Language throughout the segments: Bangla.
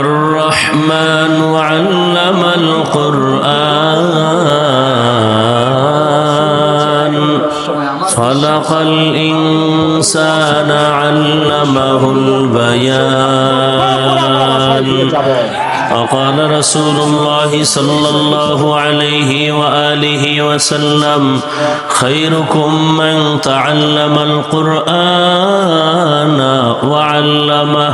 الرحمن علم القرآن خلق الإنسان علمه البيان وقال رسول الله صلى الله عليه وآله وسلم خيركم من تعلم القرآن وعلمه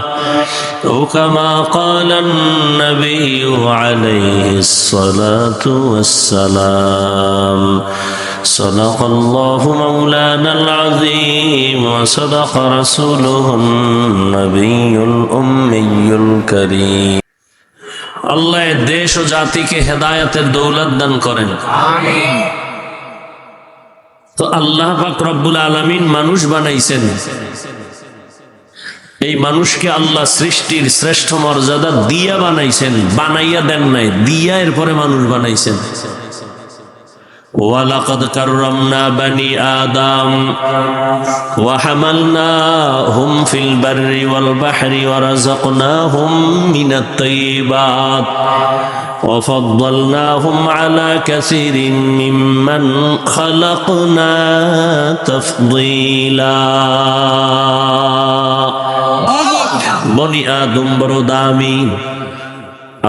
وكما قال النبي عليه الصلاة والسلام صدق الله مولانا العظيم وصدق رسوله النبي الأمي الكريم আল্লাহ দেশ ও জাতিকে হেদায়েতের দৌলত দান করেন আমিন। তো আল্লাহ পাক রব্বুল আলামিন মানুষ বানাইছেন, এই মানুষকে আল্লাহ সৃষ্টির শ্রেষ্ঠ মর্যাদা দিয়া বানাইছেন, বানাইয়া দেন নাই, দিয়া এরপরে মানুষ বানাইছেন। ওয়ালাকাদ কাররামনা বানি আদম ওয়া হামালনাহুম ফিল বাররি ওয়াল বাহরি ওয়া রাযাকনাহুম মিনাত তাইয়্যিবাত ওয়া ফাদ্দালনাহুম আলা কাসীরিন মিম্মান খালাকনা তাফদীলা। বনি আদম বড় দামি।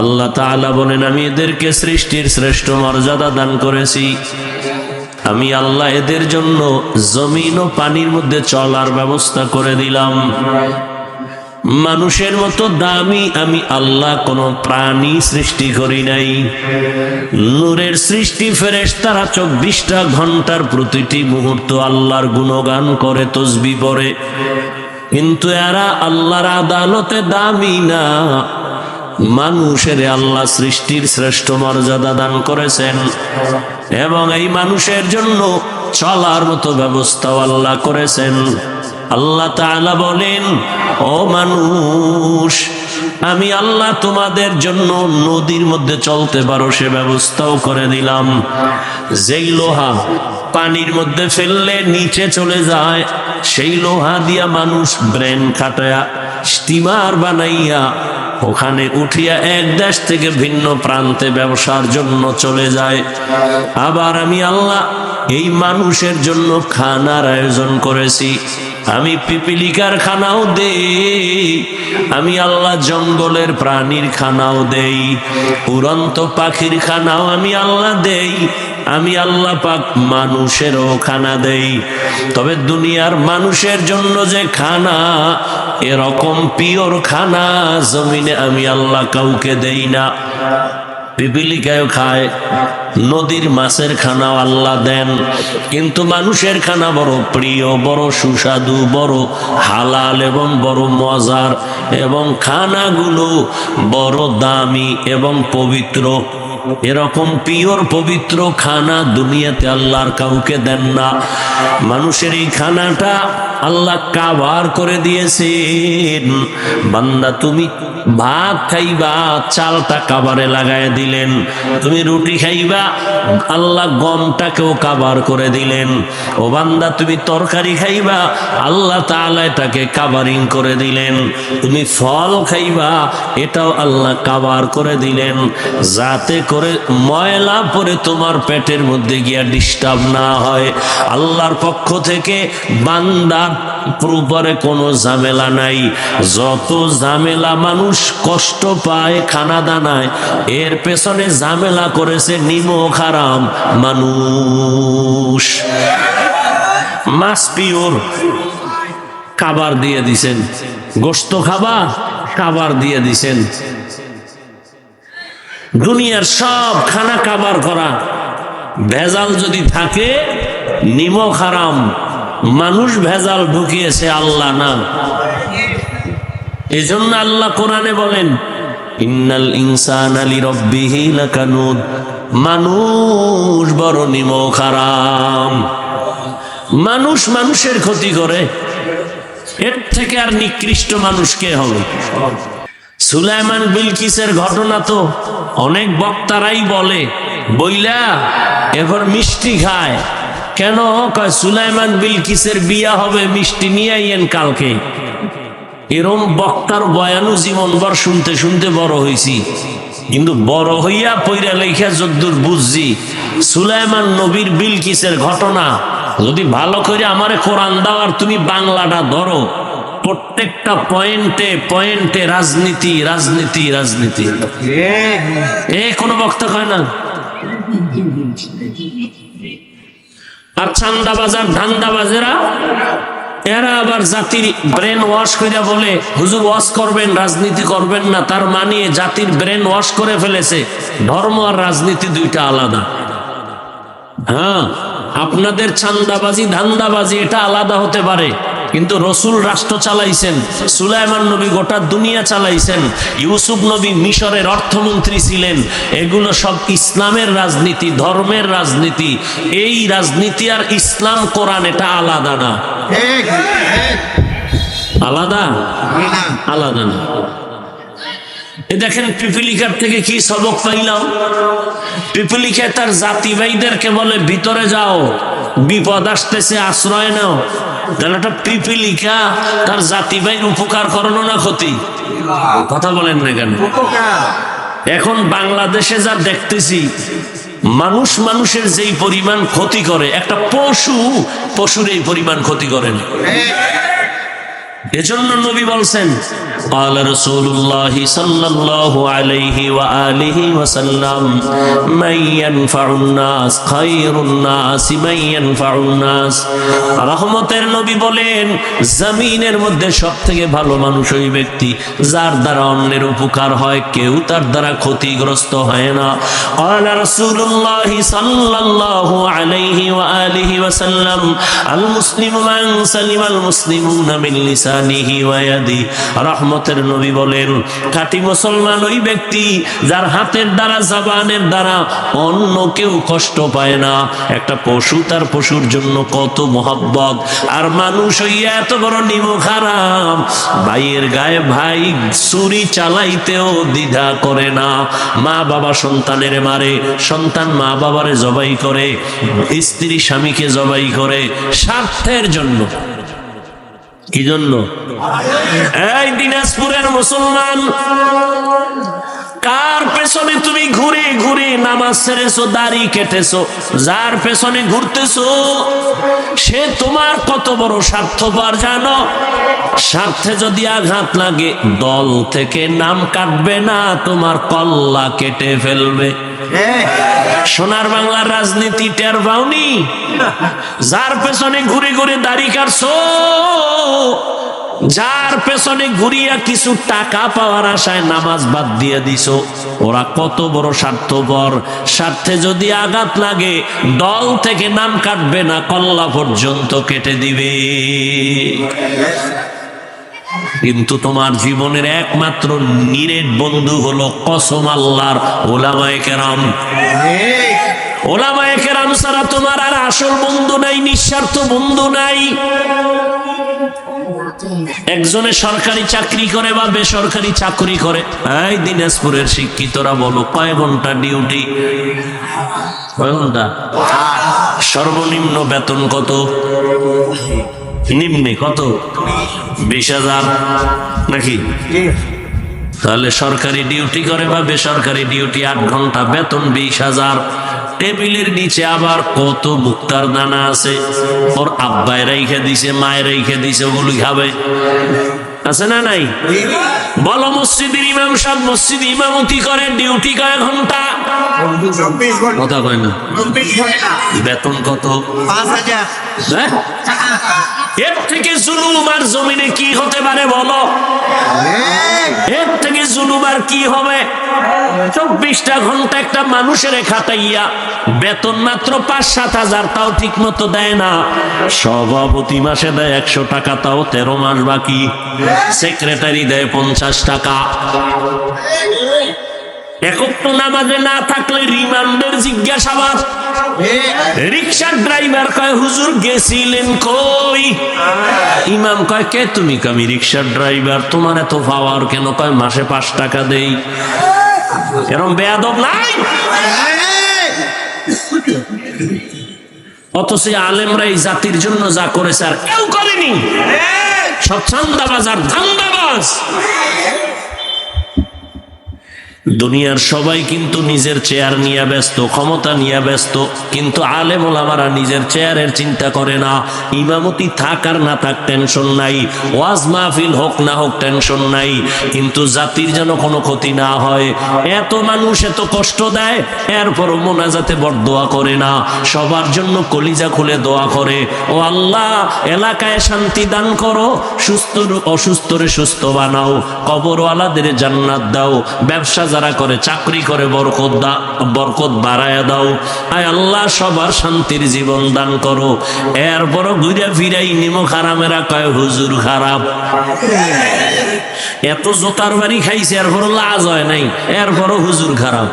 আল্লাহ তাআলা বলেন, আমি এদেরকে সৃষ্টির শ্রেষ্ঠ মর্যাদা দান করেছি। আমি আল্লাহ এদের জন্য জমিন ও পানির মধ্যে চলার ব্যবস্থা করে দিলাম। মানুষের মতো দামি আমি আল্লাহ কোনো প্রাণী সৃষ্টি করি নাই। নূরের সৃষ্টি ফেরেশতারা 24টা ঘন্টার প্রতিটি মুহূর্ত আল্লাহর গুণগান করে, তসবিহ পড়ে, কিন্তু এরা আল্লাহর আদালতে দামি না। মানুষের আল্লাহ সৃষ্টির শ্রেষ্ঠ মর্যাদা দান করেছেন এবং এই মানুষের জন্য চলার মতো ব্যবস্থাও আল্লাহ করেছেন। আল্লাহ তাআলা বলেন, ও মানুষ, আমি আল্লাহ তোমাদের জন্য নদীর মধ্যে চলতে পারো সে ব্যবস্থাও করে দিলাম। যেই লোহা পানির মধ্যে ফেললে নিচে চলে যায়, সেই লোহা দিয়া মানুষ ব্রেন খাটায়া স্টিমার বানাইয়া ওখানে উঠিয়া এক দেশ থেকে ভিন্ন প্রান্তে ব্যবসার জন্য চলে যায়। আবার আমি আল্লাহ এই মানুষের জন্য খানার আয়োজন করেছি। আমি পিপিলিকার খানাও দেই, আমি আল্লাহ জঙ্গলের প্রাণীর খানাও দেই, উড়ন্ত পাখির খানাও আমি আল্লাহ দেই, আমি আল্লাহ পাক মানুষেরও খানা দেই। তবে দুনিয়ার মানুষের জন্য যে খানা, এরকম পিওর খানা জমিনে আমি আল্লাহ কাউকে দেই না। পিপিলিকাও খায়, নদীর মাছের খানাও আল্লাহ দেন, কিন্তু মানুষের খানা বড় প্রিয়, বড় সুস্বাদু, বড় হালাল এবং বড় মজার, এবং খানাগুলো বড় দামি এবং পবিত্র। এরকম পিওর পবিত্র খানা দুনিয়াতে আল্লাহর কাউকে দেন না। মানুষের এই খানাটা আল্লাহ কাবার করে দিয়েছেন। বান্দা, তুমি ভাত খাইবা, চালটা কাবারে লাগায় দিলেন। তুমি রুটি খাইবা, আল্লাহ গমটাকেও কাবার করে দিলেন। ও বান্দা, তুমি তরকারি খাইবা, আল্লাহ তাআলা এটাকে কাবারিং করে দিলেন। তুমি ফল খাইবা, এটাও আল্লাহ কাবার করে দিলেন, যাতে করে ময়লা পরে তোমার পেটের মধ্যে গিয়া ডিস্টার্ব না হয়। আল্লাহর পক্ষ থেকে বান্দার উপরে কোনো ঝামেলা নাই। যত ঝামেলা মানুষ কষ্ট পায় খানা দানায়, এর পেছনে ঝামেলা করেছে নিমক হারাম মানুষ। মাছ পিওর, কাবার দিয়ে দিছেন। গোশত খাবা, কাবার দিয়ে দিছেন। দুনিয়ার সব খানা কাবার করা। ভেজাল যদি থাকে, নিমক হারাম, মানুষ ভেজাল ঢুকিয়েছে, আল্লাহ না। এজন্য আল্লাহ কোরআনে বলেন, ইন্নাল ইনসানা লিরাব্বিহি লাকানুদ, মানুষ বড় নিমক হারাম। মানুষ মানুষের ক্ষতি করে, এর থেকে আর নিকৃষ্ট মানুষ কে হবে? সুলাইমান বিলকিসের ঘটনা তো অনেক বক্তারাই বলে, বইলা এবার মিষ্টি খায়। কেন কয় সুলাইমান বিলকিসের বিয়া হবে, মিষ্টি নিয়ে আইয়েন কালকে। এরম বক্তার বয়ানু জীবনভর শুনতে শুনতে বড় হইছি, কিন্তু বড় হইয়া পইরা লেখা যদ্দুর বুঝছি সুলাইমান নবীর বিলকিসের ঘটনা যদি ভালো করে আমারে কোরআন দাও আর তুমি বাংলাটা ধরো, প্রত্যেকটা পয়েন্টে পয়েন্টে রাজনীতি রাজনীতি রাজনীতি। কোনো বক্তা কয় না। আর চান্দাবাজার ধান্দাবাজেরা এরা আবার জাতির ব্রেন ওয়াশ করে বলে হুজুর ওয়াশ করবেন, রাজনীতি করবেন না। তার মানে জাতির ব্রেন ওয়াশ করে ফেলেছে ধর্ম আর রাজনীতি দুইটা আলাদা। হ্যাঁ, আপনাদের চান্দাবাজি ধান্দাবাজি এটা আলাদা হতে পারে, কিন্তু রসুল রাষ্ট্র চালাইছেন, সুলাইমান নবী গোটা দুনিয়া চালাইছেন, ইউসুফ নবী মিশরের অর্থমন্ত্রী ছিলেন। এগুলো সব ইসলামের রাজনীতি, ধর্মের রাজনীতি। এই রাজনীতি আর ইসলাম কোরআন এটা আলাদা না, আলাদা আলাদা না। এ দেখেন পিপিলিকার থেকে কি সবক পাইলাম। পিপিলিকায় তার জাতি ভাইদেরকে বলে ভিতরে যাও, বিপদ আসতেছে, আশ্রয় নাও। তাহলে একটা পিপিলিকা তার জাতি ভাইয়ের উপকার করানো না ক্ষতি? কথা বলেন না কেন? এখন বাংলাদেশে যা দেখতেছি, মানুষ মানুষের যেই পরিমাণ ক্ষতি করে, একটা পশু পশুর এই পরিমাণ ক্ষতি করেন। এজন্য নবী বলছেন قال رسول الله صلى الله عليه وآله وسلم من ينفع الناس خير الناس من ينفع الناس। রহমতের নবী বলেন জমিনের মধ্যে সবথেকে ভালো মানুষ ওই ব্যক্তি যার দ্বারা অন্যের উপকার হয়, কেউ তার দ্বারা ক্ষতিগ্রস্ত হয় না। قال رسول الله صلى الله عليه وآله وسلم المسلم من سلم المسلمون من লিসানিহি ওয়া ইয়াদিহি। রহমতের নবী বলেন খাঁটি মুসলমান ওই ব্যক্তি যার হাতের দ্বারা জবানের দ্বারা অন্য কেউ কষ্ট পায় না। একটা পশু তার পশুর জন্য কত মহব্বত, আর মানুষ হইয়া এত বড় নিমুখ হারাম, ভাইয়ের গায়ে ভাই ছুরি চালাইতেও দ্বিধা করে না। মা বাবা সন্তানের মারে, সন্তান মা বাবারে জবাই করে, স্ত্রী স্বামীকে জবাই করে স্বার্থের জন্য। কি জন্য? এই দিনাজপুরের মুসলমান, কার পেছনে তুমি ঘুরে ঘুরে নামাজ ছেড়েছো, দাড়ি কেটেছো, যার পেছনে ঘুরতেছো সে তোমার কত বড় স্বার্থপর জানো? স্বার্থে যদি আঘাত লাগে দল থেকে নাম কাটবে না, তোমার কল্লা কেটে ফেলবে। সোনার বাংলার রাজনীতি টের পাওনি? যার পেছনে ঘুরে ঘুরে দাড়ি কাটছো, যার পেছনে ঘুরিয়া কিছু টাকা পাওয়ার আশায় নামাজ বাদ দিয়ে দিছো, ওরা কত বড় স্বার্থপর। স্বার্থে যদি আঘাত লাগে দল থেকে নাম কাটবে না, কল্লা পর্যন্ত কেটে দিবে। কিন্তু তোমার জীবনের একমাত্র নিরেট বন্ধু হলো কসম আল্লাহর ওলামায়ে কেরাম। ওলামায়ে কেরাম ছাড়া তোমার আর আসল বন্ধু নাই, নিঃস্বার্থ বন্ধু নাই। একজনে সরকারি চাকরি করে বা বেসরকারি চাকরি করে। এই দিনাজপুরের শিক্ষিতরা বলো কয় ঘন্টা ডিউটি? কয় ঘন্টা? সর্বনিম্ন বেতন কত? নিম্নে কত? 20,000 নাকি? তাহলে সরকারি ডিউটি করে বা বেসরকারি ডিউটি 8 ঘন্টা, বেতন 20,000। টেবিলের নিচে আবার কত মুক্তার দানা আছে, ওর আব্বায় রেখে দিছে, মায়ের রেখে দিছে, ওগুলো খাবে। আছে না নাই? বলো মসজিদের ইমাম সাহেব মসজিদ ইমামতি করে, ডিউটি কয় ঘন্টা? কথা কয় না। বেতন কত? 5,000। এর থেকে জুলুম আর জমিনে কি হতে পারে বলো? এর থেকে জুলুম আর কি হবে? 24টা ঘন্টা একটা মানুষের খাটাইয়া বেতন মাত্র 5-7 হাজার, তাও ঠিক মতো দেয় না। সভাপতি মাসে দেয় 100 টাকা, তাও 13 মাস বাকি। সেক্রেটারি দেয় 50 টাকা। একত্র নামাজে না থাকলে রিমান্ডের জিজ্ঞাসাবাদ। রিকশার ড্রাইভার কয় হুজুর গেছিলেন কই? ইমাম কয় কে তুমি? আমি রিকশার ড্রাইভার। তোমার এত পাওয়ার কেন? কয় মাসে 5 টাকা দেই। এরকম বেয়াদব নাই? অথচ আলেমরা এই জাতির জন্য যা করেছে আর কেউ করেনি। সব চান্দাবাজ আর ধান্দাবাজ। দুনিয়ার সবাই কিন্তু নিজের চেয়ার নিয়ে ব্যস্ত, ক্ষমতা নিয়ে ব্যস্ত, কিন্তু আলেম ওলামারা নিজের চেয়ারের চিন্তা করে না। ইমামতি থাক আর না থাক টেনশন নাই, ওয়াজ মাহফিল হোক না হোক টেনশন নাই, কিন্তু জাতির যেন কোনো ক্ষতি না হয়। এত মানুষ এত কষ্ট দেয়, এরপরও মোনাজাতে বরদোয়া করে না, সবার জন্য কলিজা খুলে দোয়া করে, ও আল্লাহ এলাকায় শান্তি দান করো, সুস্থ অসুস্থরে সুস্থ বানাও, কবরওয়ালাদের জান্নাত দাও, ব্যবসা যারা করে চাকরি করে বরকত বাড়ায়া দাও, আয় আল্লাহ সবার শান্তির জীবন দান করো। এরপর ঘুরে ফিরাই নিমো খারামেরা কয় হুজুর খারাপ। এত জোতার বাড়ি খাইছে এরপর লাজ হয় নাই, এরপরও হুজুর খারাপ।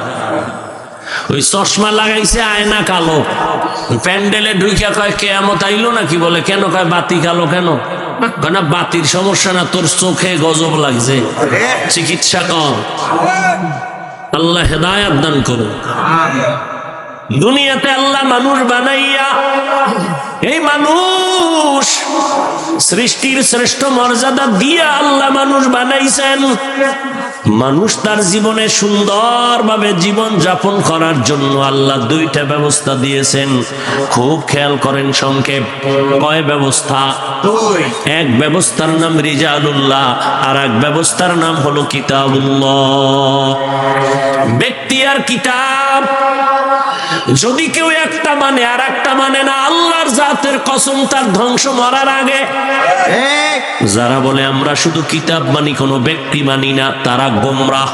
ওই চশমা লাগাইছে আয়না কালো, প্যান্ডেলে ঢুকিয়া কয় কেয়ামত আইলো নাকি, বলে কেন, কয় বাতি কালো কেন, না বাতির সমস্যা না, তোর চোখে গজব লাগছে, চিকিৎসা কর। আল্লাহ হেদায়াত দান করুন। দুনিয়াতে আল্লাহ মানুষ বানাইয়া, এই মানুষ সৃষ্টির শ্রেষ্ঠ মর্যাদা দিয়া আল্লাহ মানুষ বানাইছেন। মানুষ তার জীবনে সুন্দরভাবে জীবন যাপন করার জন্য আল্লাহ দুইটা ব্যবস্থা দিয়েছেন। খুব খেয়াল করেন, সংক্ষেপ কয় ব্যবস্থা? এক ব্যবস্থার নাম রিজালুল্লাহ, আর এক ব্যবস্থার নাম হলো কিতাবুল্লাহ। ব্যক্তি আর কিতাব, যদি কেউ একটা মানে আর একটা মানে না, আল্লাহর জাতের কসম তার ধ্বংস মরার আগে। যারা বলে আমরা শুধু কিতাব মানি, কোনো ব্যক্তি মানি না, তারা গোমরাহ।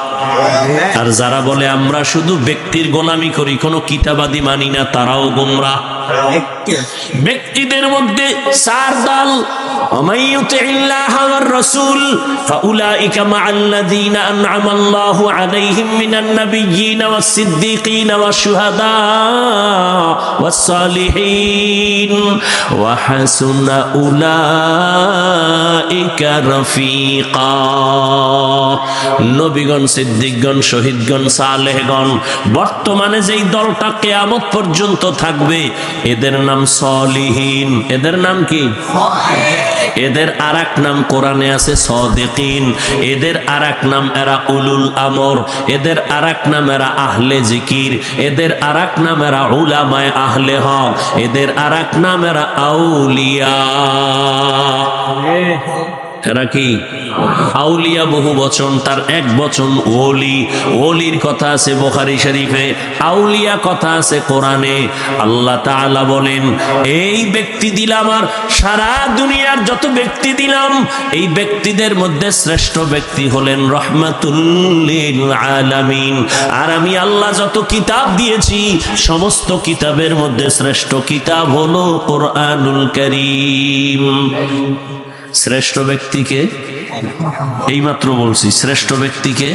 আর যারা বলে আমরা শুধু ব্যক্তির গোলামি করি, কোনো কিতাবাদি মানি না, তারাও গোমরাহ। ব্যক্তিদের মধ্যে চার দল: ওমাইয়ুতিল্লাহ ওয়ার রাসূল ফাউলাইকা মাআল্লাযীনা আন'আমাল্লাহু আলাইহিম মিনান নাবিয়্যিনা ওয়াস সিদ্দীকিনা ওয়াশ শুহাদা ওয়াস সালিহিন ওয়া হাসুনা উলাইকা রাফীকা। নবীগণ, সিদ্দিকগণ, শহীদগণ, সালেহগণ, বর্তমানে যেই দলটা কিয়ামত পর্যন্ত থাকবে এদের নাম সলিহিন। এদের নাম কি? এদের আরেক নাম কোরআনে আছে সাদিকিন। এদের আরেক নাম এরা উলুল আমর। এদের আরেক নাম এরা আহলে জিকির। এদের আরেক নাম এরা উলামায়ে আহলে হক। এদের আরেক নাম এরা আউলিয়া। এরা কি? আউলিয়া বহু বচন, তার এক বচন ওলি। ওলির কথা আছে বুখারী শরীফে, আউলিয়া কথা আছে কোরআনে। আল্লাহ তাআলা বলেন, এই ব্যক্তি দিলাম, আর সারা দুনিয়ার যত ব্যক্তি দিলাম, এই ব্যক্তিদের মধ্যে শ্রেষ্ঠ ব্যক্তি হলেন রাহমাতুল লিল আলামিন। আর আমি আল্লাহ যত কিতাব দিয়েছি, সমস্ত কিতাবের মধ্যে শ্রেষ্ঠ কিতাব হলো কোরআনুল কারীম। শ্রেষ্ঠ ব্যক্তিকে এইমাত্র বলছি, শ্রেষ্ঠ ব্যক্তিকে